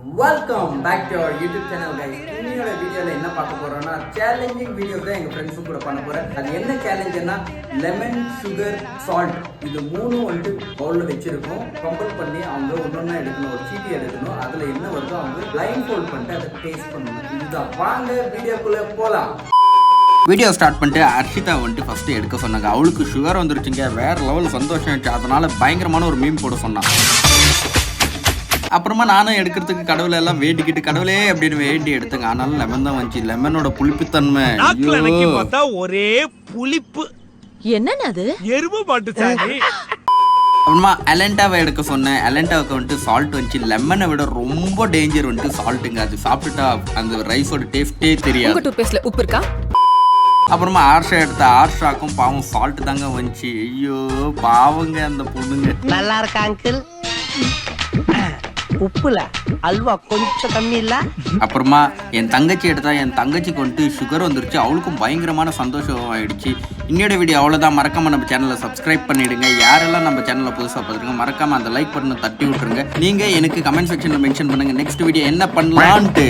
Welcome back to our YouTube channel guys. இன்னையோட வீடியோவில் என்ன பார்க்க போறோம்னா சேலஞ்சிங் வீடியோ தான் எங்கள் ஃப்ரெண்ட்ஸும் கூட பண்ண போகிறேன். அது என்ன சேலஞ்சுன்னா லெமன் சுகர் சால்ட் இது மூணும் வந்துட்டு பவுலில் வச்சிருக்கோம். கம்பல் பண்ணி அவங்க ஒன்றொன்னா எடுக்கணும், ஒரு சீட்டி எடுக்கணும். அதில் என்ன வருதோ அவங்க பிளைண்ட் ஃபோல்ட் பண்ணிட்டு அதை டேஸ்ட் பண்ணணும். இதுதான், வாங்க வீடியோக்குள்ளே போகலாம். வீடியோ ஸ்டார்ட் பண்ணிட்டு அர்ஷிதா வந்துட்டு ஃபஸ்ட்டு எடுக்க சொன்னாங்க. அவளுக்கு சுகர் வந்துருச்சுங்க, வேற லெவல் சந்தோஷம் ஆயிடுச்சு. அதனால பயங்கரமான ஒரு மீம் போட சொன்னாங்க. அப்புறமா நானும் எடுக்கிறதுக்கு கடவுளை எல்லாம் வேண்டிக்கிட்டு கடவுளே அப்படின்னு வேண்டி எடுத்துங்க. ஆனாலும் லெமன் தான் வந்துச்சு. லெமனோட புளிப்புத்தன்மை பார்த்தா ஒரே புளிப்பு. என்னன்னு அது? எருமை மாட்டு சாணி. அப்புறமா அலென்டாவை எடுக்க சொன்னேன். அலென்டாவுக்கு வந்துட்டு சால்ட் வந்துச்சு. லெமனை விட ரொம்ப டேஞ்சர் வந்துட்டு சால்ட்டுங்க. அது சாப்பிட்டுட்டா அந்த ரைஸோட டேஸ்டே தெரியாது. டூத்பேஸ்ட்ல உப்பு இருக்கா? அப்புறமா ஆர்ஷா எடுத்த ஆர்ஷாக்கும் பாவம் சால்ட் தாங்க வந்துச்சு. ஐயோ பாவங்க அந்த பொண்ணுங்க. நல்லா இருக்கா அங்கிள்? உப்புல அல்வா கொஞ்சம் கம்மி இல்ல. அப்புறமா என் தங்கச்சி எடுத்தா, என் தங்கச்சிக்கு வந்துட்டு சுகர் வந்துருச்சு. அவளுக்கும் பயங்கரமான சந்தோஷம் ஆயிடுச்சு. இன்னோட வீடியோ அவ்வளோதான். மறக்காம நம்ம சேனலை சப்ஸ்கிரைப் பண்ணிடுங்க. யாரெல்லாம் நம்ம சேனலை புதுசாக பார்த்துருங்க மறக்காம அந்த லைக் பட்டனை தட்டி விட்டுருங்க. நீங்க எனக்கு கமெண்ட் செக்ஷன்ல மென்ஷன் பண்ணுங்க நெக்ஸ்ட் வீடியோ என்ன பண்ணலான்ட்டு.